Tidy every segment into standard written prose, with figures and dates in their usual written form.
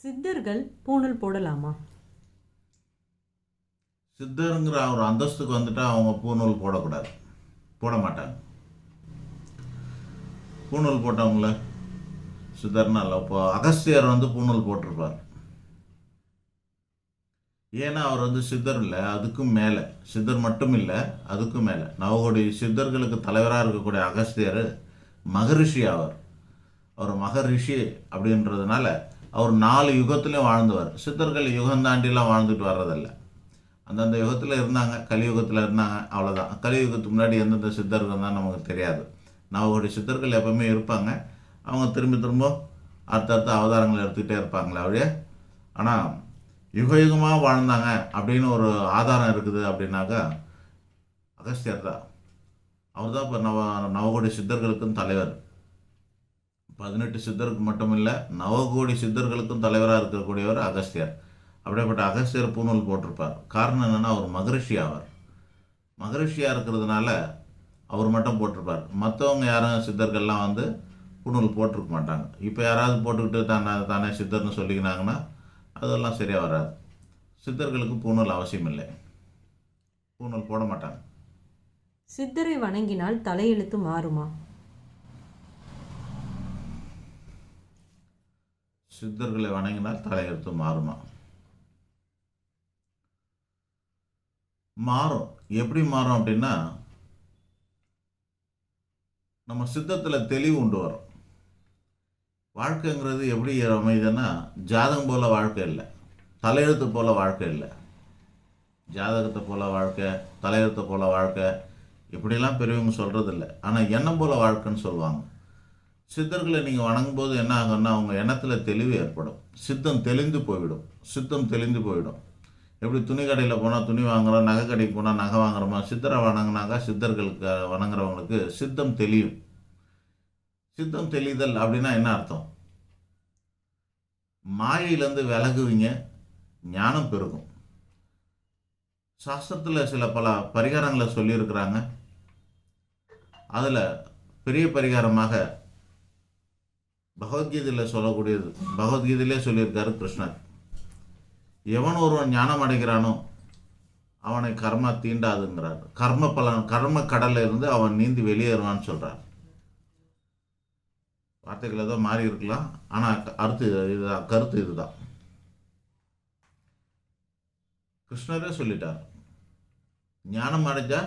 சித்தர்கள் பூணூல் போடலாமா? சித்தருங்கிற ஒரு அந்தஸ்துக்கு வந்துட்டா அவங்க பூணூல் போடக்கூடாது, போட மாட்டாங்க. பூணூல் போட்டவங்கள சித்தர்னா இல்லை. இப்போ அகஸ்தியர் பூணூல் போட்டிருப்பார். ஏன்னா அவர் சித்தர் இல்லை, அதுக்கும் மேலே. சித்தர் மட்டும் இல்லை, அதுக்கும் மேலே. நவகோடி சித்தர்களுக்கு தலைவராக இருக்கக்கூடிய அகஸ்தியர் மகரிஷி ஆவார். அவர் மகரிஷி அப்படின்றதுனால அவர் 4 யுகத்துலையும் வாழ்ந்துவார். சித்தர்கள் யுகம் தாண்டிலாம் வாழ்ந்துட்டு வர்றதில்லை. அந்தந்த யுகத்தில் இருந்தாங்க, கலியுகத்தில் இருந்தாங்க, அவ்வளோதான். கலியுகத்துக்கு முன்னாடி எந்தெந்த சித்தர்கள் தான் நமக்கு தெரியாது. நவகோடி சித்தர்கள் எப்பவுமே இருப்பாங்க. அவங்க திரும்ப திரும்ப அடுத்தடுத்த அவதாரங்களை எடுத்துக்கிட்டே இருப்பாங்களே அப்படியே. ஆனால் யுகயுகமாக வாழ்ந்தாங்க அப்படின்னு ஒரு ஆதாரம் இருக்குது அப்படின்னாக்கா அகஸ்தியர் தான். அவர் தான் இப்போ நவகோடி சித்தர்களுக்கும் தலைவர். 18 சித்தருக்கு மட்டும் இல்லை, நவகோடி சித்தர்களுக்கும் தலைவராக இருக்கக்கூடியவர் அகஸ்தியர். அப்படியேப்பட்ட அகஸ்தியர் பூணூல் போட்டிருப்பார். காரணம் என்னென்னா அவர் மகரிஷி ஆவார். மகரிஷியாக இருக்கிறதுனால அவர் மட்டும் போட்டிருப்பார். மற்றவங்க யாரும் சித்தர்கள்லாம் பூணூல் போட்டிருக்க மாட்டாங்க. இப்போ யாராவது போட்டுக்கிட்டு தானே சித்தர்னு சொல்லிக்கினாங்கன்னா அதெல்லாம் சரியாக வராது. சித்தர்களுக்கு பூணூல் அவசியம் இல்லை, பூணூல் போட மாட்டாங்க. சித்தரை வணங்கினால் தலையெழுத்து மாறுமா? சித்தர்களை வணங்கினால் தலையெழுத்து மாறுமா? மாறும். எப்படி மாறும் அப்படின்னா, நம்ம சித்தத்தில் தெளிவு உண்டு வரும். வாழ்க்கைங்கிறது எப்படி அமையுதுன்னா, ஜாதகம் போல் வாழ்க்கை இல்லை, தலையெழுத்து போல் வாழ்க்கை இல்லை. ஜாதகத்தை போல் வாழ்க்கை, தலையெழுத்தை போல் வாழ்க்கை இப்படிலாம் பெரியவங்க சொல்கிறதில்ல. ஆனால் எண்ணம் போல் வாழ்க்கைன்னு சொல்லுவாங்க. சித்தர்களை நீங்கள் வணங்கும்போது என்ன ஆகும்னா, அவங்க எண்ணத்தில் தெளிவு ஏற்படும். சித்தம் தெளிந்து போய்விடும். சித்தம் தெளிந்து போயிடும். எப்படி துணி கடையில் போனால் துணி வாங்குகிறோம், நகை கடைக்கு போனால் நகை வாங்குகிறோமா, சித்தரை வணங்கினாக்கா சித்தர்களுக்கு வணங்குறவங்களுக்கு சித்தம் தெளியும். சித்தம் தெளிதல் அப்படின்னா என்ன அர்த்தம்? மாயையிலேருந்து விலகுவீங்க, ஞானம் பெருகும். சாஸ்திரத்தில் சில பல பரிகாரங்களை சொல்லியிருக்கிறாங்க. அதில் பெரிய பரிகாரமாக பகவத்கீதையில் சொல்லக்கூடியது, பகவத்கீதையிலே சொல்லியிருக்காரு கிருஷ்ணர். எவன் ஒருவன் ஞானம் அடைகிறானோ அவனை கர்மா தீண்டாதுங்கிறார். கர்ம கடலில் இருந்து அவன் நீந்தி வெளியேறுவான்னு சொல்கிறார். வார்த்தைகள் ஏதோ மாறி இருக்கலாம், ஆனால் கருத்து இதுதான். கிருஷ்ணரே சொல்லிட்டார், ஞானம் அடைஞ்சா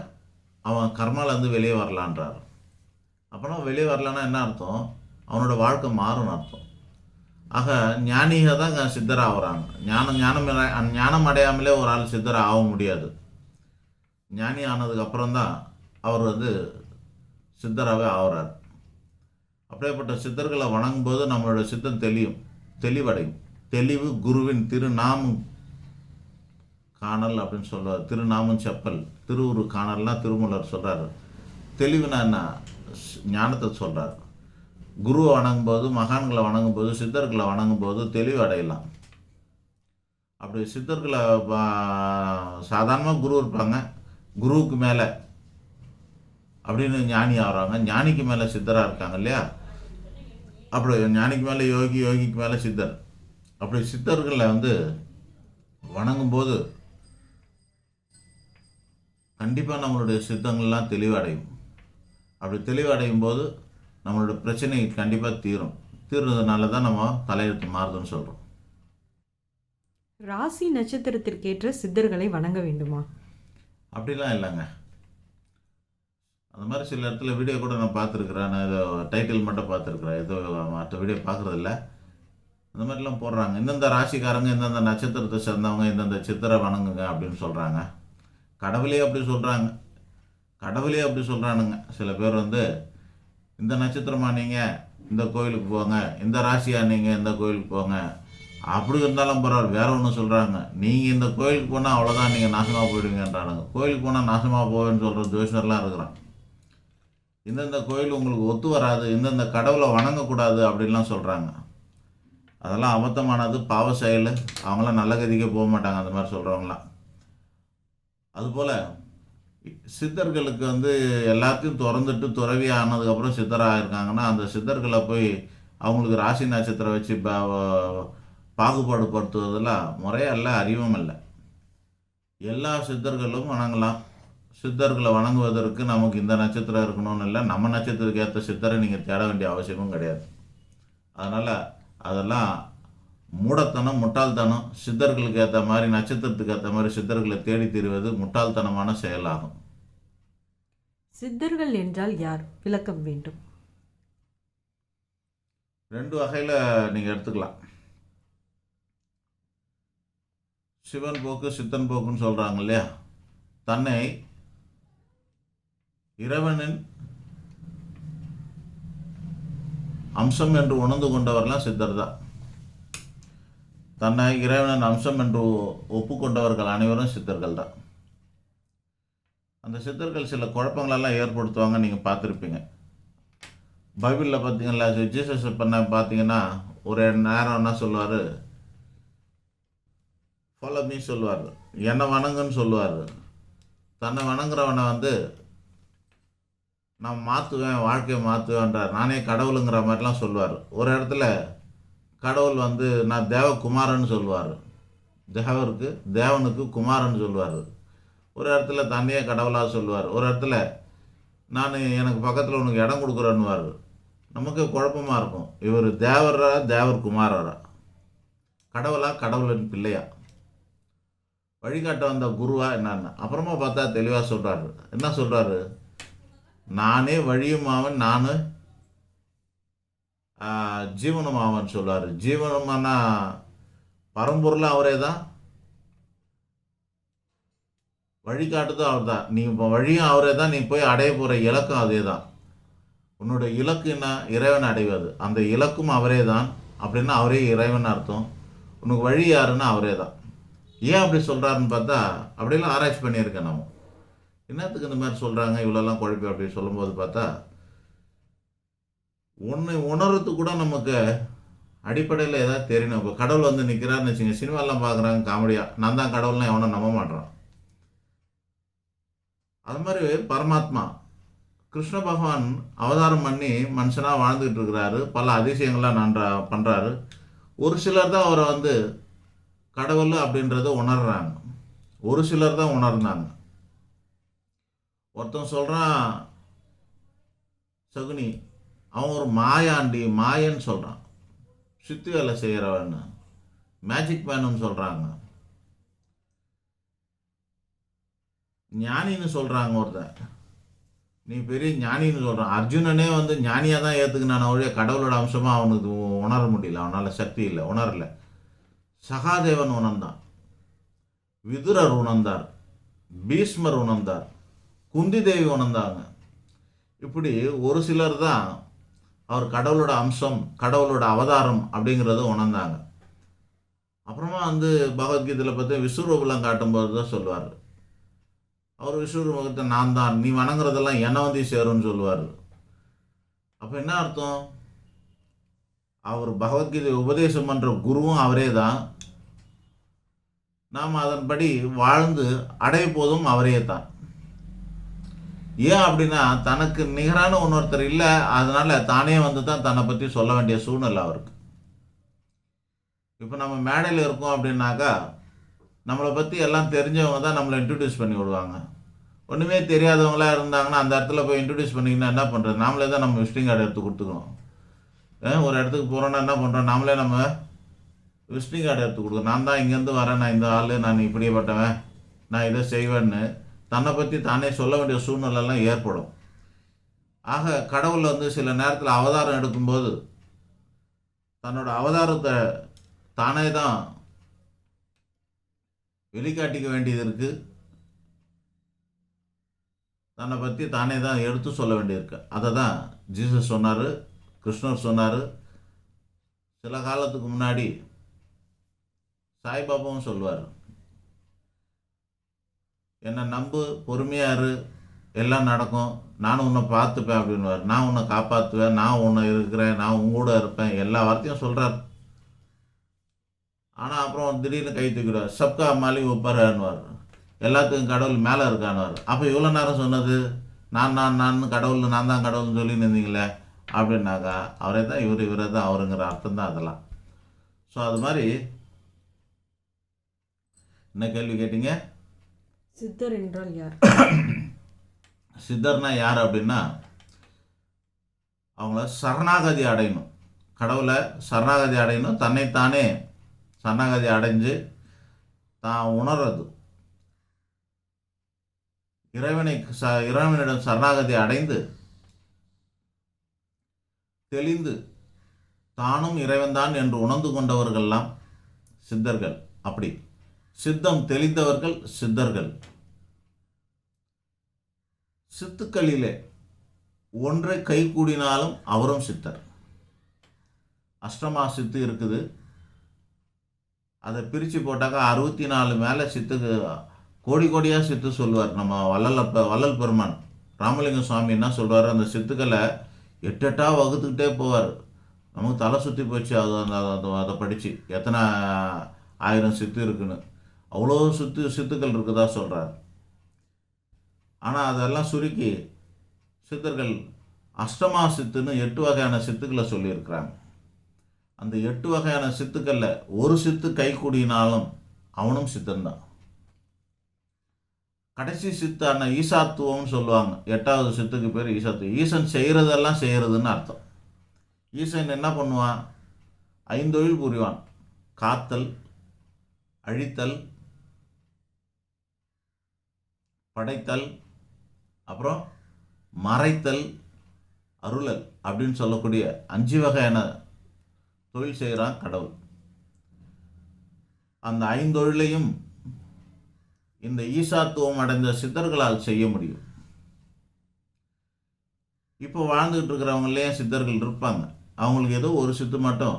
அவன் கர்மாலேருந்து வெளியே வரலான்றார். அப்போனா வெளியே வரலான்னா என்ன அர்த்தம்? அவனோட வாழ்க்கை மாறும்னு அர்த்தம். ஆக ஞானிக தான் சித்தராக ஆகிறாங்க. ஞானம் அடையாமலே ஒரு ஆள் சித்தராக ஆக முடியாது. ஞானி ஆனதுக்கு அப்புறம்தான் அவர் சித்தராகவே ஆகிறார். அப்படியேப்பட்ட சித்தர்களை வணங்கும்போது நம்மளோட சித்தம் தெளிவடையும். தெளிவு குருவின் திருநாமம் காணல் அப்படின்னு சொல்லுவார். திருநாமம் செப்பல், திருவுரு காணல்னால் திருமூலர் சொல்கிறார். தெளிவுனா என்ன? ஞானத்தை சொல்கிறார். குருவை வணங்கும்போது, மகான்களை வணங்கும்போது, சித்தர்களை வணங்கும்போது தெளிவு அடையலாம். அப்படி சித்தர்களை சாதாரணமாக குரு இருப்பாங்க, குருவுக்கு மேலே அப்படின்னு ஞானி ஆகிறாங்க, ஞானிக்கு மேலே சித்தராக இருக்காங்க இல்லையா? அப்படி ஞானிக்கு மேலே யோகி, யோகிக்கு மேலே சித்தர். அப்படி சித்தர்களை வணங்கும்போது கண்டிப்பாக நம்மளுடைய சித்தங்கள்லாம் தெளிவடையும். அப்படி தெளிவடையும் போது நம்மளோட பிரச்சனை கண்டிப்பாக தீர்றதுனால தான் நம்ம தலையெழுத்து மாறுதுன்னு சொல்கிறோம். ராசி நட்சத்திரத்திற்கேற்ற சித்தர்களை வணங்க வேண்டுமா? அப்படிலாம் இல்லைங்க. அந்த மாதிரி சில இடத்துல வீடியோ கூட நான் பார்த்துருக்குறேன். நான் ஏதோ டைட்டில் மட்டும் பார்த்துருக்குறேன், ஏதோ மற்ற வீடியோ பார்க்குறதில்ல. அந்த மாதிரிலாம் போடுறாங்க, இந்தந்த ராசிக்காரங்க இந்தந்த நட்சத்திரத்தை சேர்ந்தவங்க இந்தந்த சித்தரை வணங்குங்க அப்படின்னு சொல்கிறாங்க. கடவுளே அப்படி சொல்கிறானுங்க. சில பேர் இந்த நட்சத்திரமா நீங்கள் இந்த கோயிலுக்கு போங்க, இந்த ராசியா நீங்கள் இந்த கோயிலுக்கு போங்க, அப்படி இருந்தாலும் பரவாயில்ல. வேற ஒன்று சொல்கிறாங்க, நீங்கள் இந்த கோயிலுக்கு போனால் அவ்வளோதான், நீங்கள் நாசமாக போயிடுவீங்கன்றானுங்க. கோயிலுக்கு போனால் நாசமாக போவேன்னு சொல்கிற ஜோசியர்லாம் இருக்கிறான். இந்தந்த கோயில் உங்களுக்கு ஒத்து வராது, இந்தந்த கடவுளை வணங்கக்கூடாது அப்படின்லாம் சொல்கிறாங்க. அதெல்லாம் அபத்தமானது, பாவ செயல். அவங்களாம் நல்ல கதிக்கே போக மாட்டாங்க அந்த மாதிரி சொல்கிறவங்களாம். அதுபோல் சித்தர்களுக்கு எல்லாத்தையும் திறந்துட்டு துறவி ஆனதுக்கப்புறம் சித்தராக இருக்காங்கன்னா, அந்த சித்தர்களை போய் அவங்களுக்கு ராசி நட்சத்திரம் வச்சு பாகுபாடு படுத்துவதெல்லாம் முறையல்ல, அறிவும் அல்ல. எல்லா சித்தர்களும் வணங்கலாம். சித்தர்களை வணங்குவதற்கு நமக்கு இந்த நட்சத்திரம் இருக்கணும்னு இல்லை, நம்ம நட்சத்திரத்துக்கு ஏற்ற சித்தரை நீங்கள் தேட வேண்டிய அவசியமும் கிடையாது. அதனால் அதெல்லாம் மூடத்தனம், முட்டாள்தனம். சித்தர்களுக்கு ஏற்ற மாதிரி, நட்சத்திரத்துக்கு ஏற்ற மாதிரி சித்தர்களை தேடி தீர்வது முட்டாள்தனமான செயலாகும். சித்தர்கள் என்றால் யார்? விளக்கம் வேண்டும். 2 வகையில் நீங்கள் எடுத்துக்கலாம். சிவன் போக்கு, சித்தன் போக்குன்னு சொல்கிறாங்க இல்லையா? தன்னை இறைவனின் அம்சம் என்று உணர்ந்து கொண்டவர்களாம் சித்தர் தான். தன்னை இறைவனின் அம்சம் என்று ஒப்புக்கொண்டவர்கள் அனைவரும் சித்தர்கள் தான். அந்த சித்தர்கள் சில குழப்பங்களெல்லாம் ஏற்படுத்துவாங்க, நீங்கள் பார்த்துருப்பீங்க. பைபிளில் பார்த்தீங்களா, ஜீசஸ் பார்த்தீங்கன்னா ஒரு நேரம் என்ன சொல்லுவார், ஃபாலோ மீ சொல்லுவார், என்னை வணங்குன்னு சொல்லுவார். தன்னை வணங்குறவனை நான் மாற்றுவேன், வாழ்க்கையை மாற்றுவேன்றார். நானே கடவுளுங்கிற மாதிரிலாம் சொல்லுவார். ஒரு இடத்துல கடவுள் நான் தேவகுமாரன்னு சொல்லுவார். தேவனுக்கு குமாரன்னு சொல்லுவார். ஒரு இடத்துல தன்னையே கடவுளாக சொல்லுவார். ஒரு இடத்துல எனக்கு பக்கத்தில் உனக்கு இடம் கொடுக்குறேன்னுவார். நமக்கு குழப்பமாக இருக்கும், இவர் தேவரா தேவர் குமாரரா, கடவுளா கடவுளின் பிள்ளையா, வழிகாட்ட வந்த குருவா என்னன்னு. அப்புறமா பார்த்தா தெளிவாக சொல்கிறாரு. என்ன சொல்கிறாரு? நானே வழியுமாவன், நான் ஜீவனமாவன் சொல்லுவார். ஜீவனமானா பரம்பொருளும் அவரே தான், வழிகாட்டுதும் அவர் தான். நீ இப்போ வழியும் அவரே தான், நீ போய் அடைய போகிற இலக்கும் அதே தான். உன்னோட இலக்கு என்ன? இறைவன் அடைவது. அந்த இலக்கும் அவரே தான் அப்படின்னா அவரே இறைவன் அர்த்தம். உனக்கு வழி யாருன்னா அவரே தான். ஏன் அப்படி சொல்கிறாருன்னு பார்த்தா, அப்படிலாம் ஆராய்ச்சி பண்ணியிருக்கேன். நம்ம என்னத்துக்கு இந்த மாதிரி சொல்கிறாங்க, இவ்வளோலாம் குழப்பி அப்படி சொல்லும்போது பார்த்தா, ஒன்று உணர்றதுக்கு கூட நமக்கு அடிப்படையில் ஏதாவது தெரியணும். இப்போ கடவுள் நிற்கிறாருன்னு வச்சுங்க, சினிமாலாம் பார்க்குறாங்க காமெடியாக, நான் தான் கடவுள்லாம் எவனும் நம்ப மாட்டேறான். அது மாதிரி பரமாத்மா கிருஷ்ண பகவான் அவதாரம் பண்ணி மனுஷனாக வாழ்ந்துக்கிட்டு இருக்கிறாரு, பல அதிசயங்கள்லாம் பண்ணுறாரு. ஒரு சிலர் தான் அவரை கடவுள் அப்படின்றத உணர்றாங்க, ஒரு சிலர் தான் உணர்ந்தாங்க. ஒருத்தன் சொல்கிறான் சகுனி, அவன் ஒரு மாயாண்டி, மாயன்னு சொல்கிறான். சித்து வேலை செய்கிறவன்னு, மேஜிக் மேனுன்னு சொல்கிறாங்க. ஞானின்னு சொல்கிறாங்க. ஒருத்தன் நீ பெரிய ஞானின்னு சொல்கிறான். அர்ஜுனனே ஞானியாக தான் ஏற்றுக்கினான ஒழிய கடவுளோட அம்சமாக அவனுக்கு உணர முடியல, அவனால் சக்தி இல்லை, உணரலை. சகாதேவன் உணர்ந்தான், விதுரர் உணர்ந்தார், பீஷ்மர் உணர்ந்தார், குந்தி தேவி உணர்ந்தாங்க. இப்படி ஒரு சிலர் தான் அவர் கடவுளோட அம்சம், கடவுளோட அவதாரம் அப்படிங்கிறத உணர்ந்தாங்க. அப்புறமா பகவத்கீதையில் பார்த்து விஸ்வரூபெல்லாம் காட்டும்போது தான் சொல்லுவார். அவர் விஸ்வரூபத்தை நான் தான், நீ வணங்குறதெல்லாம் என்னை சேரும்னு சொல்லுவார். அப்போ என்ன அர்த்தம்? அவர் பகவத்கீதை உபதேசம் பண்ணுற குருவும் அவரே தான், நாம் அதன்படி வாழ்ந்து அடைய போதும் அவரே தான். ஏன் அப்படின்னா, தனக்கு நிகரான இன்னொருத்தர் இல்லை, அதனால் தானே தான் தன்னை பற்றி சொல்ல வேண்டிய சூழ்நிலை அவருக்கு. இப்போ நம்ம மேடையில் இருக்கோம் அப்படின்னாக்கா, நம்மளை பற்றி எல்லாம் தெரிஞ்சவங்க தான் நம்மளை இன்ட்ரடியூஸ் பண்ணி விடுவாங்க. ஒன்றுமே தெரியாதவங்களாக இருந்தாங்கன்னா அந்த இடத்துல போய் இன்ட்ரடியூஸ் பண்ணிங்கன்னா என்ன பண்ணுறது? நாமளே தான் நம்ம விசிட்டிங் கார்டு எடுத்து கொடுத்துக்கணும். ஒரு இடத்துக்கு போகிறோன்னா என்ன பண்ணுறோம்? நாமளே நம்ம விசிட்டிங் கார்டு எடுத்து கொடுக்கணும். நான் தான் இங்கேருந்து வரேன், நான் இந்த ஆள், நான் இப்படியேப்பட்டவன், நான் இதை செய்வேன்னு தன்னை பற்றி தானே சொல்ல வேண்டிய சூழ்நிலைலாம் ஏற்படும். ஆக கடவுள் சில நேரத்தில் அவதாரம் எடுக்கும்போது தன்னோட அவதாரத்தை தானே தான் வெளிக்காட்டிக்க வேண்டியது இருக்குது, தன்னை பற்றி தானே தான் எடுத்து சொல்ல வேண்டியிருக்கு. அதை தான் ஜீசஸ் சொன்னார், கிருஷ்ணர் சொன்னார். சில காலத்துக்கு முன்னாடி சாய்பாபாவும் சொல்லுவார், என்னை நம்பு, பொறுமையாரு, எல்லாம் நடக்கும், நானும் உன்னை பார்த்துப்பேன் அப்படின்வார். நான் உன்னை காப்பாற்றுவேன், நான் உன்னை இருக்கிறேன், நான் உங்கூட இருப்பேன், எல்லா வார்த்தையும் சொல்கிறார். ஆனால் அப்புறம் திடீர்னு கை தூக்கிடுவார், சப்கா மாலி உப்பர்வார், எல்லாத்துக்கும் கடவுள் மேலே இருக்கானுவார். அப்போ இவ்வளோ நேரம் சொன்னது நான் கடவுள், நான் தான் கடவுள்னு சொல்லி நின்றீங்களே அப்படின்னாக்கா, அவரே தான் இவரே தான் அவருங்கிற அர்த்தம் தான் அதெல்லாம். ஸோ அது மாதிரி என்ன கேள்வி கேட்டீங்க? சித்தர் என்றால் யார்? சித்தர்னா யார் அப்படின்னா, அவங்கள சரணாகதி அடையணும், கடவுளை சரணாகதி அடையணும், தன்னைத்தானே சரணாகதி அடைஞ்சு தான் உணர்றது, இறைவனிடம் சரணாகதி அடைந்து தெளிந்து தானும் இறைவன்தான் என்று உணர்ந்து கொண்டவர்கள்லாம் சித்தர்கள். அப்படி சித்தம் தெளிந்தவர்கள் சித்தர்கள். சித்துக்களிலே ஒன்றை கை கூடினாலும் அவரும் சித்தர். அஷ்டமா சித்து இருக்குது, அதை பிரித்து போட்டாக்கா 64 மேலே சித்துக்கு கோடி கோடியாக சித்து சொல்லுவார். நம்ம வள்ளல் பெருமான் ராமலிங்க சுவாமி என்ன சொல்வார், அந்த சித்துக்களை 8 வகுத்துக்கிட்டே போவார். நமக்கு தலை சுற்றி போச்சு அதை படித்து, எத்தனை 1000 சித்து இருக்குன்னு. அவ்வளோ சித்துக்கள் இருக்குதா சொல்கிறார். ஆனால் அதெல்லாம் சுருக்கி சித்தர்கள் அஷ்டமா சித்துன்னு 8 வகையான சித்துக்களை சொல்லியிருக்கிறாங்க. அந்த 8 வகையான சித்துக்களில் ஒரு சித்து கை கூடினாலும் அவனும் சித்தன்தான். கடைசி சித்தான ஈசாத்துவம்னு சொல்லுவாங்க. 8வது சித்துக்கு பேர் ஈசாத்துவம். ஈசன் செய்கிறதெல்லாம் செய்கிறதுன்னு அர்த்தம். ஈசன் என்ன பண்ணுவான்? 5 தொழில் புரிவான். காத்தல், அழித்தல், படைத்தல், அப்புறம் மறைத்தல், அருளல் அப்படின்னு சொல்லக்கூடிய 5 வகையான தொழில் செய்கிறான் கடவுள். அந்த 5 தொழிலையும் இந்த ஈசாத்துவம் அடைந்த சித்தர்களால் செய்ய முடியும். இப்போ வாழ்ந்துகிட்டு இருக்கிறவங்களே சித்தர்கள் இருப்பாங்க, அவங்களுக்கு ஏதோ ஒரு சித்து மட்டும்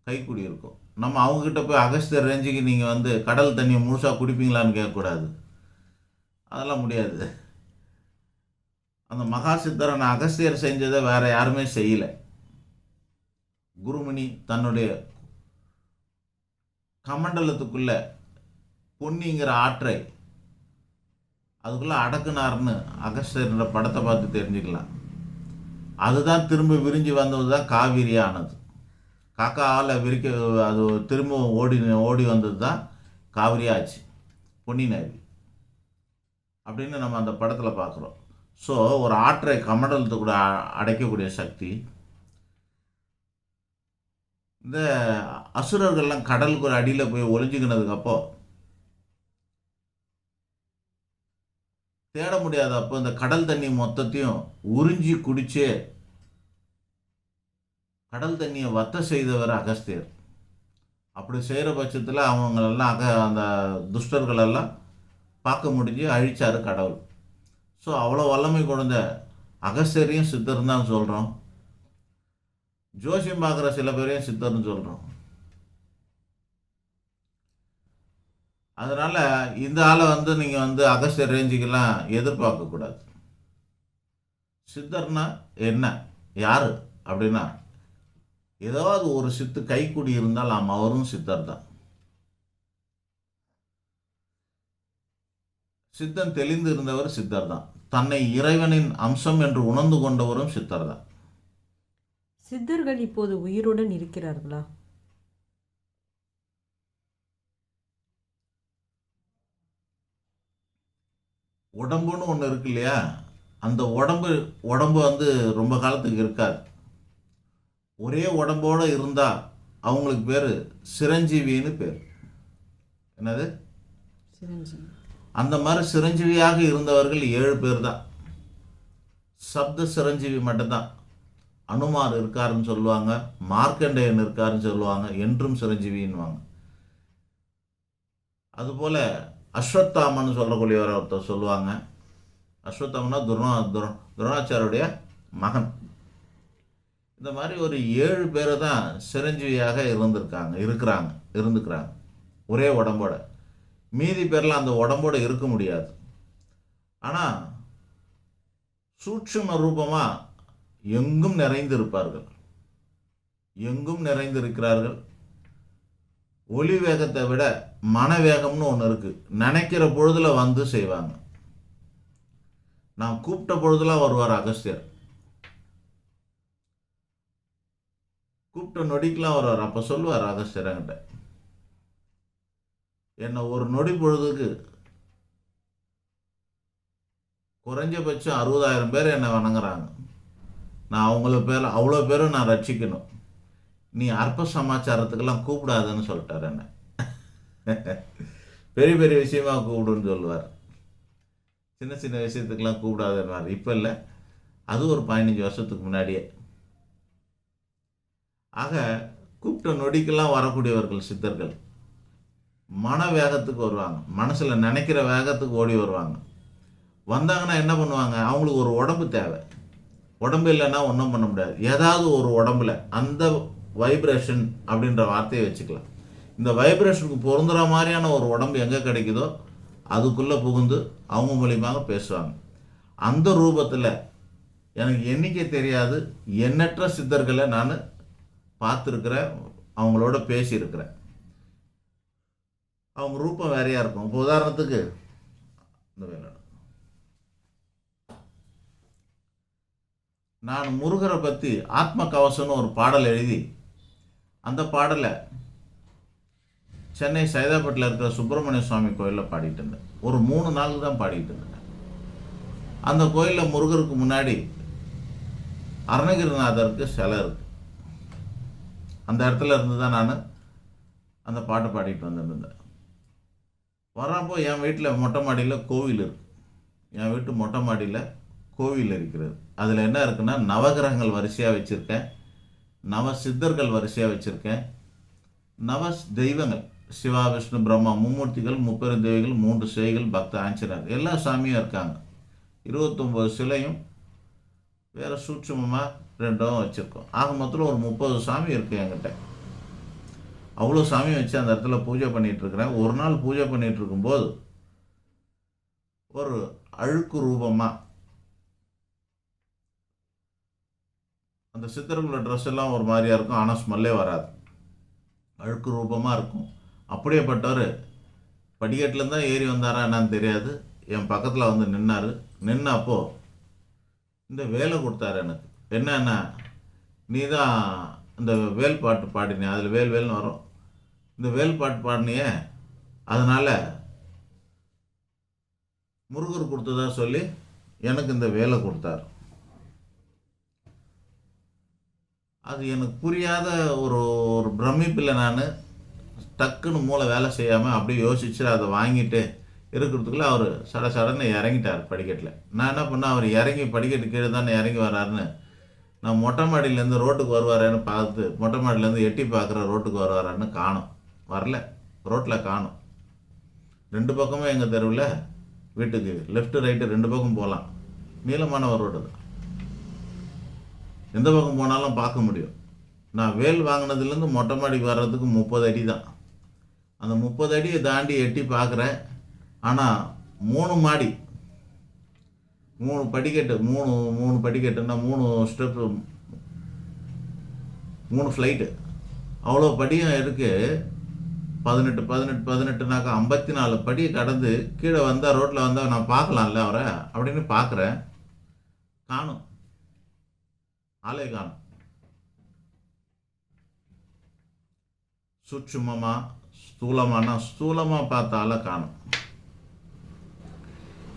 கைக்கூடி இருக்கும். நம்ம அவங்கக்கிட்ட போய் அகஸ்தியர் ரேஞ்சுக்கு நீங்கள் கடல் தண்ணியை முழுசாக குடிப்பீங்களான்னு கேட்கக்கூடாது, அதெல்லாம் முடியாது. அந்த மகா சித்தரனை அகஸ்தியர் செஞ்சதை வேற யாருமே செய்யலை. குருமணி தன்னுடைய கமண்டலத்துக்குள்ள பொன்னிங்கிற ஆற்றை அதுக்குள்ளே அடக்குனார்னு அகஸ்தியரோட படத்தை பார்த்து தெரிஞ்சுக்கலாம். அதுதான் திரும்ப விரிஞ்சு வந்தது தான் காவிரியாக ஆனது. காக்காவால் அது திரும்ப ஓடி வந்தது தான் காவிரியாச்சு, பொன்னி நதி அப்படின்னு நம்ம அந்த படத்தில் பார்க்குறோம். ஸோ ஒரு ஆற்றை கமண்டலத்தை கூட அடைக்கக்கூடிய சக்தி இந்த அசுரர்கள்லாம் கடலுக்கு ஒரு அடியில் போய் ஒளிஞ்சுக்கினதுக்கப்போ தேட முடியாத அப்போ இந்த கடல் தண்ணி மொத்தத்தையும் உறிஞ்சி குடிச்சே கடல் தண்ணியை வத்த செய்தவர் அகஸ்தியர். அப்படி செய்கிற பட்சத்தில் அவங்களெல்லாம் அந்த துஷ்டர்களெல்லாம் பார்க்க முடிஞ்சு அழிச்சார் கடவுள். ஸோ அவ்வளோ வல்லமை கொண்ட அகஸ்தியரையும் சித்தர்னு தான் சொல்கிறோம். ஜோசியம் பார்க்குற சில பேரையும் சித்தர்னு சொல்கிறோம். அதனால் இந்த ஆளை நீங்கள் அகஸ்தியர் ரேஞ்சுக்கெல்லாம் எதிர்பார்க்கக்கூடாது. சித்தர்னா என்ன, யார் அப்படின்னா, ஏதாவது ஒரு சித்து கைக்கூடி இருந்தால் அவரும் சித்தர் தான். சித்தன் தெளிந்து இருந்தவர் சித்தர் தான். தன்னை இறைவனின் அம்சம் என்று உணர்ந்து கொண்டவரும் சித்தர் தான். சித்தர்கள் இப்போது உயிருடன் இருக்கிறார்களா? உடம்புன்னு ஒன்று இருக்கு இல்லையா, அந்த உடம்பு ரொம்ப காலத்துக்கு இருக்காது. ஒரே உடம்போடு இருந்தால் அவங்களுக்கு பேர் சிரஞ்சீவின்னு பேர். என்னது? சிரஞ்சீவி. அந்த மாதிரி சிரஞ்சீவியாக இருந்தவர்கள் 7 பேர் தான். சப்த சிரஞ்சீவி மட்டும்தான். அனுமார் இருக்காருன்னு சொல்லுவாங்க, மார்க்கண்டேயன் இருக்காருன்னு சொல்லுவாங்க, என்றும் சிரஞ்சீவின்னுவாங்க. அதுபோல் அஸ்வத்தாமன்னு சொல்லக்கூடிய ஒருத்தர் சொல்லுவாங்க. அஸ்வத்தாமன்னா துரோணாச்சாரியுடைய மகன். இந்த மாதிரி ஒரு 7 பேரை தான் சிரஞ்சீவியாக இருந்துக்கிறாங்க ஒரே உடம்போட. மீதி பேர்லாம் அந்த உடம்போடு இருக்க முடியாது. ஆனால் சூட்சும ரூபமாக எங்கும் நிறைந்திருக்கிறார்கள். ஒளி வேகத்தை விட மன வேகம்னு ஒன்று இருக்குது. நினைக்கிற பொழுதுல செய்வாங்க. நான் கூப்பிட்ட பொழுதுலாம் வருவார் அகஸ்தியர். கூப்பிட்ட நொடிக்கெலாம் வருவார். அப்போ சொல்லுவார் அகஸ்தியர் என்கிட்ட, என்னை ஒரு நொடி பொழுதுக்கு குறைஞ்சபட்சம் 60,000 பேர் என்னை வணங்குறாங்க. நான் அவங்கள பேர் அவ்வளோ பேரும் நான் ரட்சிக்கணும். நீ அற்ப சமாச்சாரத்துக்கெல்லாம் கூப்பிடாதன்னு சொல்லிட்டார் என்ன. பெரிய பெரிய விஷயமா கூப்பிடுன்னு சொல்லுவார். சின்ன சின்ன விஷயத்துக்கெல்லாம் கூப்பிடாதன்னுவார். இப்போ இல்லை, அது ஒரு 15 வருஷத்துக்கு முன்னாடியே. ஆக கூப்பிட்ட நொடிக்கெல்லாம் வரக்கூடியவர்கள் சித்தர்கள். மன வேகத்துக்கு வருவாங்க, மனசில் நினைக்கிற வேகத்துக்கு ஓடி வருவாங்க. வந்தாங்கன்னா என்ன பண்ணுவாங்க, அவங்களுக்கு ஒரு உடம்பு தேவை. உடம்பு இல்லைன்னா ஒன்றும் பண்ண முடியாது. ஏதாவது ஒரு உடம்புல அந்த வைப்ரேஷன் அப்படின்ற வார்த்தையை வச்சுக்கலாம். இந்த வைப்ரேஷனுக்கு பொருந்துகிற மாதிரியான ஒரு உடம்பு எங்கே கிடைக்குதோ அதுக்குள்ளே புகுந்து அவங்க மூலியமாக பேசுவாங்க. அந்த ரூபத்தில் எனக்கு எண்ணிக்கை தெரியாது எண்ணற்ற சித்தர்களை நான் பார்த்துருக்குறேன், அவங்களோட பேசியிருக்கிறேன். அவங்க ரூபம் வேறையாக இருக்கும். இப்போ உதாரணத்துக்கு இந்த வேலை, நான் முருகரை பற்றி ஆத்ம கவசம்னு ஒரு பாடல் எழுதி அந்த பாடலை சென்னை சைதாப்பேட்டில் இருக்கிற சுப்பிரமணிய சுவாமி கோயிலில் பாடிட்டு இருந்தேன். ஒரு 3 நாளுக்கு தான் பாடிட்டு இருந்தேன். அந்த கோயிலில் முருகருக்கு முன்னாடி அருணகிரிநாதருக்கு சிலை இருக்கு. அந்த இடத்துல இருந்து தான் நான் அந்த பாட்டை பாடிட்டு வந்துருந்தேன். வரப்போ என் வீட்டில் மொட்டை மாடியில் கோவில் இருக்கு. என் வீட்டு மொட்டை மாடியில் கோவில் இருக்கிறது. அதில் என்ன இருக்குன்னா, நவகிரகங்கள் வரிசையாக வச்சுருக்கேன், நவ சித்தர்கள் வரிசையாக வச்சுருக்கேன், நவ தெய்வங்கள் சிவா விஷ்ணு பிரம்மா மும்மூர்த்திகள், 30 தேவிகள், 3 சேய்கள், பக்த ஆஞ்சநேயர் எல்லா சாமியும் இருக்காங்க. 29 சிலையும் வேறு சூட்சமமாக 2 வச்சுருக்கோம். ஆக மொத்தத்தில் ஒரு 30 சாமி இருக்குது என்கிட்ட. அவ்வளோ சாமி வச்சு அந்த இடத்துல பூஜை பண்ணிகிட்ருக்கிறேன். ஒரு நாள் பூஜை பண்ணிகிட்டு இருக்கும்போது ஒரு அழுக்கு ரூபமாக அந்த சித்தர்களோட ட்ரெஸ் எல்லாம் ஒரு மாதிரியாக இருக்கும், ஆனால் ஸ்மெல்லே வராது, அழுக்கு ரூபமாக இருக்கும். அப்படியேப்பட்டவர் படிக்கட்டில் தான் ஏறி வந்தாரா என்னன்னு தெரியாது, என் பக்கத்தில் வந்து நின்னார். நின்னப்போ இந்த வேலை கொடுத்தாரு எனக்கு. என்னன்னா, நீ தான் இந்த வேல் பாட்டு பாடினே, அதில் வேல் வேல்னு வரும், இந்த வேல் பாட்டு பாடினியே, அதனால் முருகர் கொடுத்ததா சொல்லி எனக்கு இந்த வேலை கொடுத்தார். அது எனக்கு புரியாத ஒரு ஒரு பிரமிப்பில் நான் டக்குன்னு மூளை வேலை செய்யாமல் அப்படியே யோசிச்சு அதை வாங்கிட்டு இருக்கிறதுக்குள்ளே அவர் சடன்னு இறங்கிட்டார் படிக்கட்டில். நான் என்ன பண்ணேன், அவர் இறங்கி படிக்கட்டு கீழே தானே இறங்கி வராருன்னு நான் மொட்டை மாடியிலேருந்து ரோட்டுக்கு வருவாரேன்னு பார்த்து மொட்டை மாடியிலேருந்து எட்டி பார்க்குற ரோட்டுக்கு வருவாரான்னு காணோம். வரல, ரோட்டில் காணோம். 2 பக்கமும் எங்கள் தெருவில் வீட்டுக்கு லெஃப்ட்டு ரைட்டு 2 பக்கம் போகலாம், நீளமான ஒரு ரோடு தான், எந்த பக்கம் போனாலும் பார்க்க முடியும். நான் வேல் வாங்கினதுலேருந்து மொட்டை மாடிக்கு வர்றதுக்கு 30 அடி தான். அந்த 30 அடியை தாண்டி எட்டி பார்க்குறேன். ஆனால் 3 மாடி, 3 படிக்கட்டு, 3 படிக்கட்டுன்னா 3 ஸ்டெப்பு, 3 ஃப்ளைட்டு, அவ்வளோ படியும் இருக்குது. 18 54 படி கடந்து கீழே வந்தால் ரோட்டில் வந்தால் நான் பார்க்கலாம்ல அவரை அப்படின்னு பார்க்குறேன். காணும், ஆளே காணும். சூட்சுமமாக ஸ்தூலமாக பார்த்தால காணும்.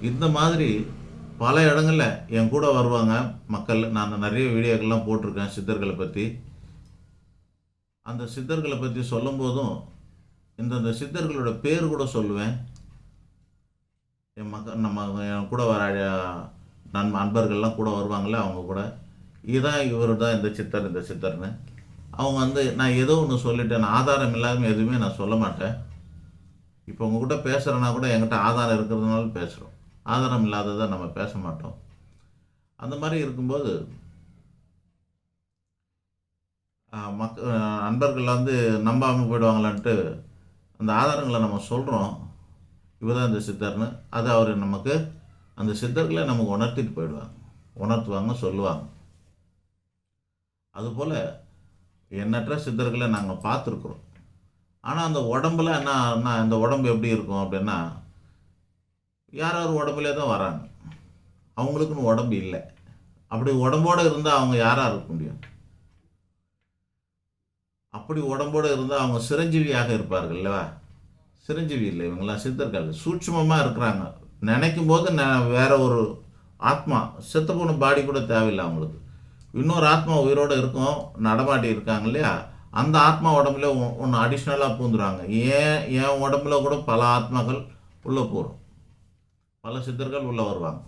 இந்த மாதிரி பல இடங்களில் என் கூட வருவாங்க மக்கள். நான் நிறைய வீடியோக்கள்லாம் போட்டிருக்கேன் சித்தர்களை பற்றி. அந்த சித்தர்களை பற்றி சொல்லும்போதும் இந்தந்த சித்தர்களோட பேர் கூட சொல்லுவேன். என் என் கூட வர அன்பர்கள்லாம் கூட வருவாங்களே, அவங்க கூட இதுதான் இவர் தான் இந்த சித்தர்னு அவங்க வந்து நான் ஏதோ ஒன்று சொல்லிட்டேன், ஆதாரம் இல்லாமல் எதுவுமே நான் சொல்ல மாட்டேன். இப்போ உங்ககிட்ட பேசுகிறேன்னா கூட என்கிட்ட ஆதாரம் இருக்கிறதுனால பேசுகிறோம், ஆதாரம் இல்லாததை நம்ம பேச மாட்டோம். அந்த மாதிரி இருக்கும்போது அன்பர்கள் வந்து நம்பாமல் போயிடுவாங்களான்ட்டு அந்த ஆதாரங்களை நம்ம சொல்கிறோம், இவர் தான் இந்த சித்தர்னு. அது அவர் நமக்கு அந்த சித்தர்களை நமக்கு உணர்த்திட்டு போயிடுவாங்க, உணர்த்துவாங்க, சொல்லுவாங்க. அதுபோல் எண்ணற்ற சித்தர்களை நாங்கள் பார்த்துருக்குறோம். ஆனால் அந்த உடம்புல என்ன இந்த உடம்பு எப்படி இருக்கும் அப்படின்னா, யார் உடம்புலே தான் வராங்க, அவங்களுக்குன்னு உடம்பு இல்லை. அப்படி உடம்போடு இருந்தால் அவங்க யாராக இருக்க முடியும்? அப்படி உடம்போடு இருந்தால் அவங்க சிரஞ்சீவியாக இருப்பார்கள் இல்லவா? சிரஞ்சீவி இல்லை, இவங்கெல்லாம் சித்தர்கள் சூட்சுமமாக இருக்கிறாங்க. நினைக்கும் போது வேற ஒரு ஆத்மா, செத்து போன பாடி கூட தேவையில்லை அவங்களுக்கு. இன்னொரு ஆத்மா உயிரோடு இருக்கும், நடமாட்டி இருக்காங்க இல்லையா, அந்த ஆத்மா உடம்புல ஒன்று அடிஷ்னலாக பூந்துடுறாங்க. என் உடம்புல கூட பல ஆத்மாக்கள் உள்ளே போகிறோம், பல சித்தர்கள் உள்ளே வருவாங்க.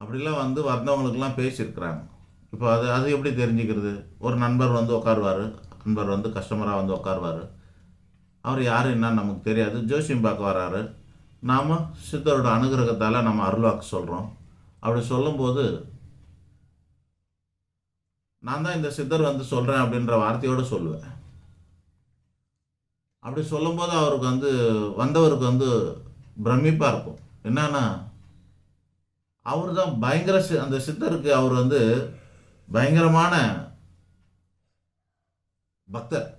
அப்படிலாம் வந்து வந்தவங்களுக்கெல்லாம் பேசியிருக்கிறாங்க. இப்போ அது எப்படி தெரிஞ்சுக்கிறது? ஒரு நண்பர் வந்து உட்காருவார், நண்பர் வந்து கஸ்டமராக வந்து உட்காருவார். அவர் யார் என்னன்னு நமக்கு தெரியாது. ஜோசியம் பார்க்க வராரு, நாம் சித்தரோட அனுகிரகத்தால் நம்ம அருள்வாக்கு சொல்கிறோம். அப்படி சொல்லும்போது நான் தான் இந்த சித்தர் வந்து சொல்கிறேன் அப்படின்ற வார்த்தையோடு சொல்லுவேன். அப்படி சொல்லும்போது அவருக்கு வந்து வந்தவருக்கு வந்து பிரமிப்பாக இருக்கும். என்னன்னா, அவர் தான் பயங்கர அந்த சித்தருக்கு அவர் வந்து பயங்கரமான பக்தர்,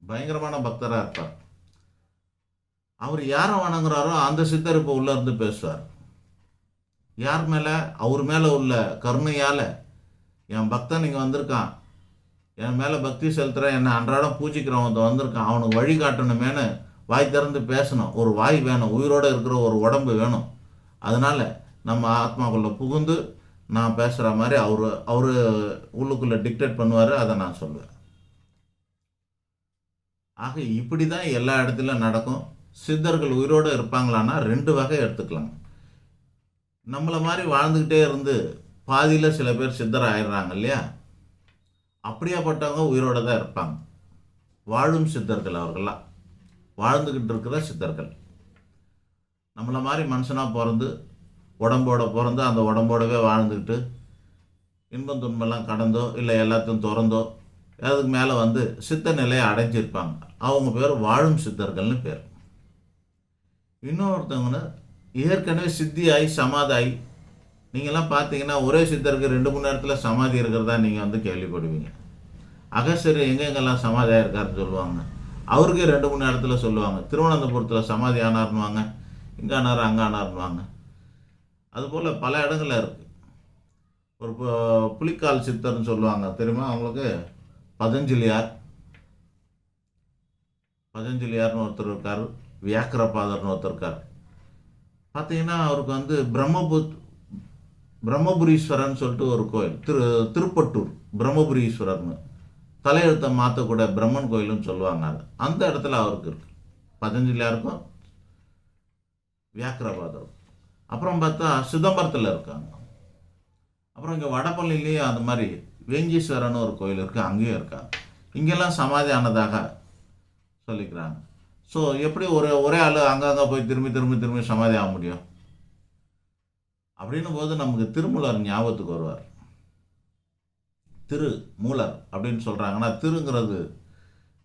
பயங்கரமான பக்தராக இருப்பார். அவர் யாரை வணங்குறாரோ அந்த சித்தர் இப்போ உள்ளே இருந்து பேசுவார். யார் மேலே? அவர் மேலே உள்ள கருணையால், என் பக்தன் இங்கே வந்திருக்கான், என் மேலே பக்தி செலுத்துகிறேன், என்னை அன்றாடம் பூஜிக்கிறவன் வந்திருக்கான், அவனுக்கு வழி காட்டணுமேனு வாய் திறந்து பேசணும். ஒரு வாய் வேணும், உயிரோடு இருக்கிற ஒரு உடம்பு வேணும். அதனால் நம்ம ஆத்மாக்குள்ளே புகுந்து நான் பேசுகிற மாதிரி அவர் உள்ளுக்குள்ளே டிக்டேட் பண்ணுவார். அதை நான் சொல்லுவேன். ஆக இப்படி தான் எல்லா இடத்துலையும் நடக்கும். சித்தர்கள் உயிரோடு இருப்பாங்களான்னா 2 வகை எடுத்துக்கலாம். நம்மளை மாதிரி வாழ்ந்துக்கிட்டே இருந்து பாதியில் சில பேர் சித்தர் ஆயிடுறாங்க இல்லையா, அப்படியாப்பட்டவங்க உயிரோடு தான் இருப்பாங்க. வாழும் சித்தர்கள் அவர்களாம், வாழ்ந்துக்கிட்டு இருக்கிற சித்தர்கள். நம்மளை மாதிரி மனுஷனாக பிறந்து உடம்போட பிறந்து அந்த உடம்போடவே வாழ்ந்துக்கிட்டு இன்பம் துன்பெல்லாம் கடந்தோ இல்லை எல்லாத்தையும் திறந்தோ அதுக்கு மேலே வந்து சித்த நிலையை அடைஞ்சிருப்பாங்க. அவங்க பேர் வாழும் சித்தர்கள்னு பேர். இன்னொருத்தவங்க ஏற்கனவே சித்தியாகி சமாதாயி, நீங்கள்லாம் பார்த்தீங்கன்னா ஒரே சித்தருக்கு 2-3 நேரத்தில் சமாதி இருக்கிறதா நீங்கள் வந்து கேள்விப்படுவீங்க. அகஸ்தியர் எங்கெங்கெல்லாம் சமாதியாக இருக்காருன்னு சொல்லுவாங்க. அவருக்கே 2-3 இடத்துல சொல்லுவாங்க. திருவனந்தபுரத்தில் சமாதி ஆனார்னுவாங்க, இங்கே ஆனார் அங்கே ஆனார்னுவாங்க. அதுபோல் பல இடங்களில் இருக்குது. ஒரு புலிக்கால் சித்தர்னு சொல்லுவாங்க, தெரியுமா அவங்களுக்கு? பதஞ்சலியார்னு ஒருத்தர் இருக்கார், வியாக்கிரபாதர்னு ஒருத்தர் இருக்கார். பார்த்தீங்கன்னா அவருக்கு வந்து பிரம்மபுரீஸ்வரன் சொல்லிட்டு ஒரு கோயில், திருப்பட்டூர் பிரம்மபுரீஸ்வரர்னு, தலையெழுத்தை மாற்றக்கூட பிரம்மன் கோயில்னு சொல்லுவாங்க. அந்த இடத்துல அவருக்கு இருக்கு, பதஞ்சலியாருக்கும் வியாக்கிரபாதரும். அப்புறம் பார்த்தா சிதம்பரத்தில் இருக்காங்க. அப்புறம் இங்கே வடபள்ளியிலேயே அந்த மாதிரி வேங்கீஸ்வரன் ஒரு கோயில் இருக்குது, அங்கேயும் இருக்காங்க. இங்கெல்லாம் சமாதி ஆனதாக சொல்லிக்கிறாங்க. ஸோ எப்படி ஒரே ஆள் அங்கங்கே போய் திரும்பி சமாதி ஆக முடியும்? அப்படின்னும் போது நமக்கு திருமூலர் ஞாபகத்துக்கு வருவார். மூலர் அப்படின்னு சொல்கிறாங்கன்னா, திருங்கிறது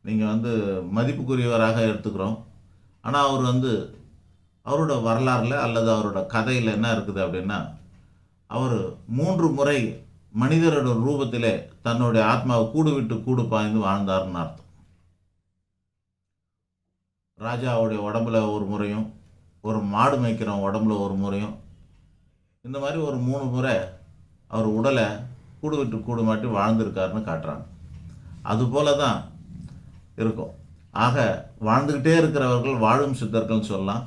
நீங்கள் வந்து மதிப்புக்குரியவராக எடுத்துக்கிறோம். ஆனால் அவர் வந்து அவரோட வரலாறில் அல்லது அவரோட கதையில் என்ன இருக்குது அப்படின்னா, அவர் 3 முறை மனிதரோட ரூபத்திலே தன்னுடைய ஆத்மாவை கூடு விட்டு கூடு பாய்ந்து வாழ்ந்தார்னு அர்த்தம். ராஜாவுடைய உடம்புல ஒரு முறையும், ஒரு மாடு மேய்க்கிறவன் உடம்புல ஒரு முறையும், இந்த மாதிரி ஒரு 3 முறை அவர் உடலை கூடு விட்டு கூடு மாட்டி வாழ்ந்திருக்காருன்னு காட்டுறாங்க. அதுபோல தான் இருக்கும். ஆக வாழ்ந்துக்கிட்டே இருக்கிறவர்கள் வாழும் சித்தர்கள்னு சொல்லலாம்.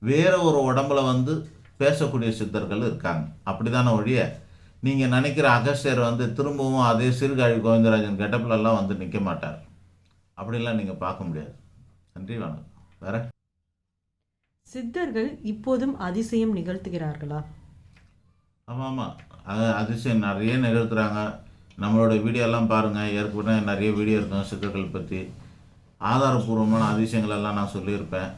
வேறு ஒரு உடம்புல வந்து பேசக்கூடிய சித்தர்கள் இருக்காங்க. அப்படி தானே ஒழிய நீங்கள் நினைக்கிற அகஸ்தியர் வந்து திரும்பவும் அதே சீர்காழி கோவிந்தராஜன் கெட்டப்பிலெல்லாம் வந்து நிற்க மாட்டார். அப்படிலாம் நீங்கள் பார்க்க முடியாது. நன்றி, வணக்கம். வேற சித்தர்கள் இப்போதும் அதிசயம் நிகழ்த்துகிறார்களா? ஆமாம், அதிசயம் நிறைய நிகழ்த்துறாங்க. நம்மளோட வீடியோலாம் பாருங்கள், ஏற்கனவே நிறைய வீடியோ இருக்கும் சித்தர்கள் பற்றி. ஆதாரபூர்வமான அதிசயங்கள் எல்லாம் நான் சொல்லியிருப்பேன்.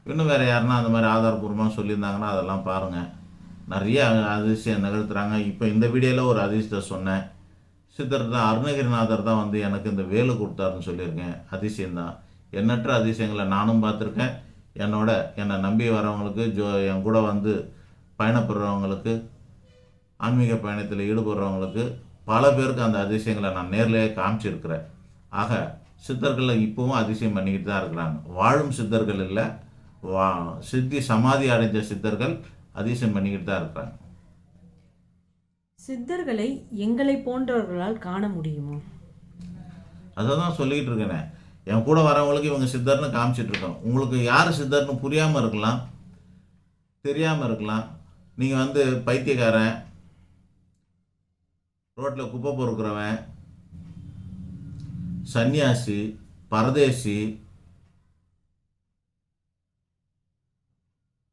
இன்னும் வேறு யாருன்னா அந்த மாதிரி ஆதாரபூர்வமாக சொல்லியிருந்தாங்கன்னா அதெல்லாம் பாருங்கள். நிறைய அதிசயம் நிகழ்த்துறாங்க. இப்போ இந்த வீடியோவில் ஒரு அதிசயத்தை சொன்னேன். சித்தர் தான், அருணகிரிநாதர் தான் வந்து எனக்கு இந்த வேலை கொடுத்தாருன்னு சொல்லியிருக்கேன். அதிசயம்தான். எண்ணற்ற அதிசயங்களை நானும் பார்த்துருக்கேன். என்னை நம்பி வரவங்களுக்கு, என் கூட வந்து பயணப்படுறவங்களுக்கு, ஆன்மீக பயணத்தில் ஈடுபடுறவங்களுக்கு பல பேருக்கு அந்த அதிசயங்களை நான் நேர்லேயே காமிச்சிருக்கிறேன். ஆக சித்தர்களில் இப்போவும் அதிசயம் பண்ணிக்கிட்டு தான் இருக்கிறாங்க. வாழும் சித்தர்கள் இல்லை, சித்தி சமாதி அடைஞ்ச சித்தர்கள் அதிசயம் பண்ணிக்கிட்டு தான் இருக்கிறாங்க. சித்தர்களை எங்களை போன்றவர்களால் காண முடியுமா? அதை தான் சொல்லிக்கிட்டு இருக்கேனே. என் கூட வரவங்களுக்கு இவங்க சித்தர்னு காமிச்சிட்டு இருக்கோம். உங்களுக்கு யார் சித்தர்னு புரியாமல் இருக்கலாம், தெரியாமல் இருக்கலாம். நீங்கள் வந்து பைத்தியக்காரன், ரோட்டில் குப்பை பொறுக்கிறவன், சன்னியாசி, பரதேசி,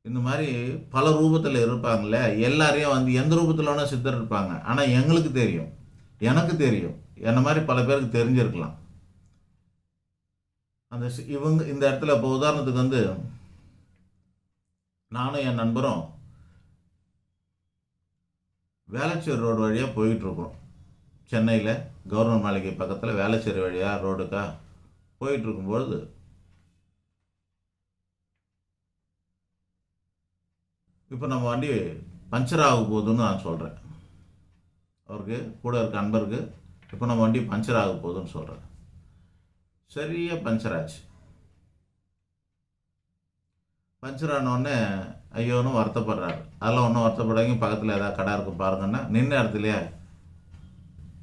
இந்த மாதிரி பல ரூபத்தில் இருப்பாங்கள்ல. எல்லாரையும் வந்து எந்த ரூபத்தில் வேணால் சித்தர் இருப்பாங்க. ஆனால் எங்களுக்கு தெரியும், எனக்கு தெரியும், என்ன மாதிரி பல பேருக்கு தெரிஞ்சிருக்கலாம். அந்த இவங்க இந்த இடத்துல இப்போ உதாரணத்துக்கு வந்து நானும் என் நண்பரும் வேளச்சேரி ரோடு வழியாக போயிட்டுருக்கோம். சென்னையில் கவர்னர் மாளிகை பக்கத்தில் வேளச்சேரி வழியாக ரோடுக்கா போயிட்டுருக்கும்பொழுது இப்போ நம்ம வண்டி பஞ்சர் ஆக போகுதுன்னு நான் சொல்கிறேன். அவருக்கு கூட இருக்க அன்பருக்கு இப்போ நம்ம வண்டி பஞ்சர் ஆக போகுதுன்னு சொல்கிறேன். சரியாக பஞ்சர் ஆச்சு. பஞ்சர் ஆனோடனே ஐயோன்னு வருத்தப்படுறாரு. அதெல்லாம் ஒன்றும் வருத்தப்படாதீங்க, பக்கத்தில் ஏதாவது கடை இருக்கும் பாருங்கன்னா, நின்ன இடத்துலையே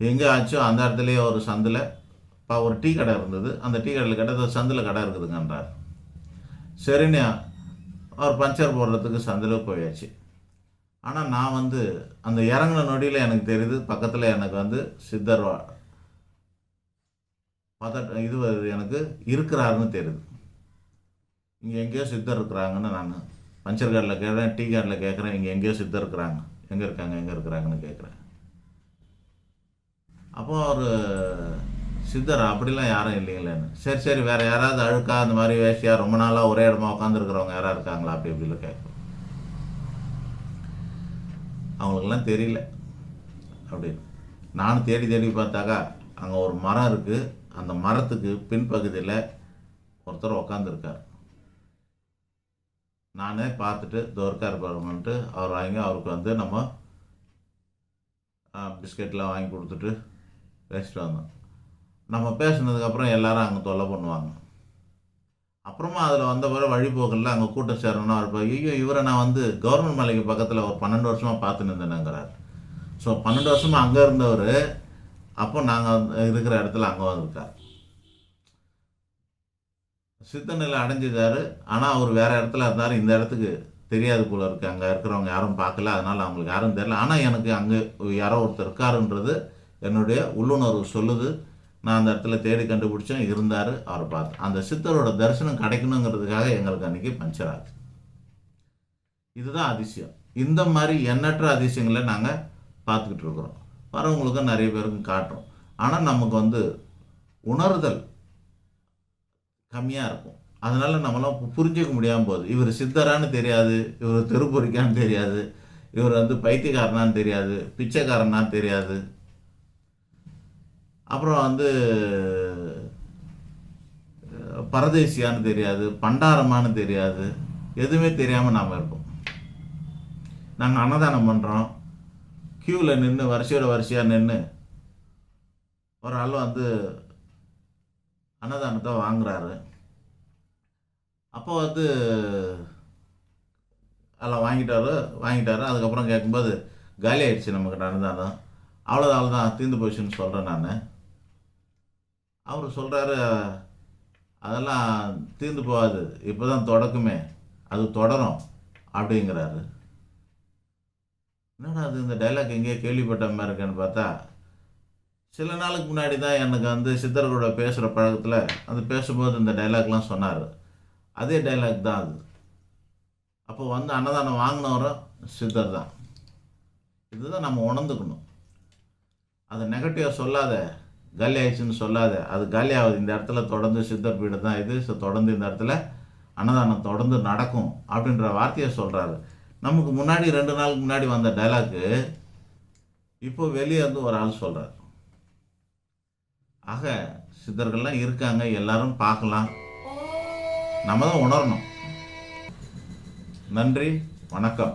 எங்கே ஆச்சோ அந்த இடத்துலையே ஒரு சந்தில் ஒரு டீ கடை இருந்தது. அந்த டீ கடையில் கேட்டால் சந்தில் கடை இருக்குதுங்கன்றார். சரின்னு அவர் பஞ்சர் போடுறதுக்கு சந்தில் போயாச்சு. ஆனால் நான் வந்து அந்த இறங்கின நொடியில் எனக்கு தெரியுது பக்கத்தில் எனக்கு வந்து சித்தர் இது எனக்கு இருக்கிறாருன்னு தெரியுது. இங்கே எங்கேயோ சித்தர் இருக்கிறாங்கன்னு நான் பஞ்சர் கார்டில் கேட்குறேன், டீ கார்டில் கேட்குறேன், இங்கே எங்கேயோ சித்தர் இருக்கிறாங்க, எங்கே இருக்கிறாங்கன்னு கேட்குறேன். அப்போ ஒரு சித்தர் அப்படிலாம் யாரும் இல்லைங்களேன்னு. சரி வேறு யாராவது அழுக்கா அந்த மாதிரி வேஷியாக ரொம்ப நாளாக ஒரே இடமா உட்காந்துருக்கிறவங்க யாராவது இருக்காங்களா அப்படி இப்படிலாம் கேட்குறோம். அவங்களுக்கெல்லாம் தெரியல அப்படின்னு. நானும் தேடி பார்த்தாக்கா அங்கே ஒரு மரம் இருக்குது. அந்த மரத்துக்கு பின்பகுதியில் ஒருத்தர் உக்காந்துருக்கார். நானே பார்த்துட்டு தோற்கார் பாருங்கன்ட்டு அவர் வாங்கி அவருக்கு வந்து நம்ம பிஸ்கெட்லாம் வாங்கி கொடுத்துட்டு பேசிட்டு வந்தோம். நம்ம பேசினதுக்கப்புறம் எல்லாரும் அங்கே தொல்லை பண்ணுவாங்க. அப்புறமா அதில் வந்த பிறகு வழிபோக்கில் அங்கே கூட்டம் சேரணும்னா இருப்போம். ஐயோ இவரை நான் வந்து கவர்மெண்ட் மலைக்கு பக்கத்தில் ஒரு 12 வருஷமாக பார்த்துன்னு இருந்தேனுங்கிறார். ஸோ 12 வருஷமாக அங்கே இருந்தவர் அப்போ நாங்கள் இருக்கிற இடத்துல அங்கே வந்திருக்கார். சித்த நிலை அடைஞ்சிட்டார். ஆனால் அவர் வேறு இடத்துல இருந்தார். இந்த இடத்துக்கு தெரியாது போல இருக்குது. அங்கே இருக்கிறவங்க யாரும் பார்க்கல, அதனால் அவங்களுக்கு யாரும் தெரியல. ஆனால் எனக்கு அங்கே யாரோ ஒருத்தர் இருக்காருன்றது என்னுடைய உள்ளுணர்வு சொல்லுது. நான் அந்த இடத்துல தேடி கண்டுபிடிச்சேன், இருந்தார், அவரை பார்த்தேன். அந்த சித்தரோட தரிசனம் கிடைக்கணுங்கிறதுக்காக எங்களுக்கு அன்றைக்கி பஞ்சர் ஆகுது. இதுதான் அதிசயம். இந்த மாதிரி எண்ணற்ற அதிசயங்களை நாங்கள் பார்த்துக்கிட்டு இருக்கிறோம். வரவங்களுக்கும் நிறைய பேருக்கும் காட்டுறோம். ஆனால் நமக்கு வந்து உணர்தல் கம்மியாக இருக்கும். அதனால் நம்மளாம் புரிஞ்சிக்க முடியாமல் போகுது. இவர் சித்தரான்னு தெரியாது, இவர் தெருப்பொறிக்கான்னு தெரியாது, இவர் வந்து பைத்தியக்காரனான்னு தெரியாது, பிச்சைக்காரனான்னு தெரியாது, அப்புறம் வந்து பரதேசியான்னு தெரியாது, பண்டாரமானு தெரியாது, எதுவுமே தெரியாமல் நாம் இருப்போம். நாங்கள் அன்னதானம் பண்ணுறோம், க்யூவில் நின்று வரிசையாக நின்று ஒரு ஆள் வந்து அன்னதானத்தை வாங்குறாரு. அப்போ வந்து எல்லாம் வாங்கிட்டாரு. அதுக்கப்புறம் கேட்கும்போது காலி ஆகிடுச்சு நம்மக்கிட்ட அன்னதானம், அவ்வளோதான் தீர்ந்து போச்சுன்னு சொல்கிறேன் நான். அவர் சொல்கிறாரு, அதெல்லாம் தீர்ந்து போகாது, இப்போ தான் தொடக்கமே, அது தொடரும் அப்படிங்கிறாரு. என்னடா அது, இந்த டைலாக் எங்கேயோ கேள்விப்பட்ட மாதிரி இருக்கேன்னு பார்த்தா, சில நாளுக்கு முன்னாடி தான் எனக்கு வந்து சித்தர்களோட பேசுகிற பழக்கத்தில் அது பேசும்போது இந்த டைலாக்லாம் சொன்னார். அதே டைலாக் தான் அது. அப்போ வந்து அன்னதானம் வாங்கினவரும் சித்தர் தான். இதுதான் நம்ம உணர்ந்துக்கணும். அது நெகட்டிவாக சொல்லாத, காலி ஆயிடுச்சுன்னு சொல்லாத. அது காலி ஆகுது. இந்த இடத்துல தொடர்ந்து சித்தர் பீடு தான் இது, தொடர்ந்து இந்த இடத்துல அன்னதானம் தொடர்ந்து நடக்கும் அப்படின்ற வார்த்தையை சொல்கிறாரு. நமக்கு முன்னாடி 2 நாளுக்கு முன்னாடி வந்த டைலாக்கு இப்போ வெளியே வந்து ஒரு ஆள் சொல்கிறார். ஆக சித்தர்கள்லாம் இருக்காங்க, எல்லாரும் பார்க்கலாம், நம்ம தான் உணரணும். நன்றி, வணக்கம்.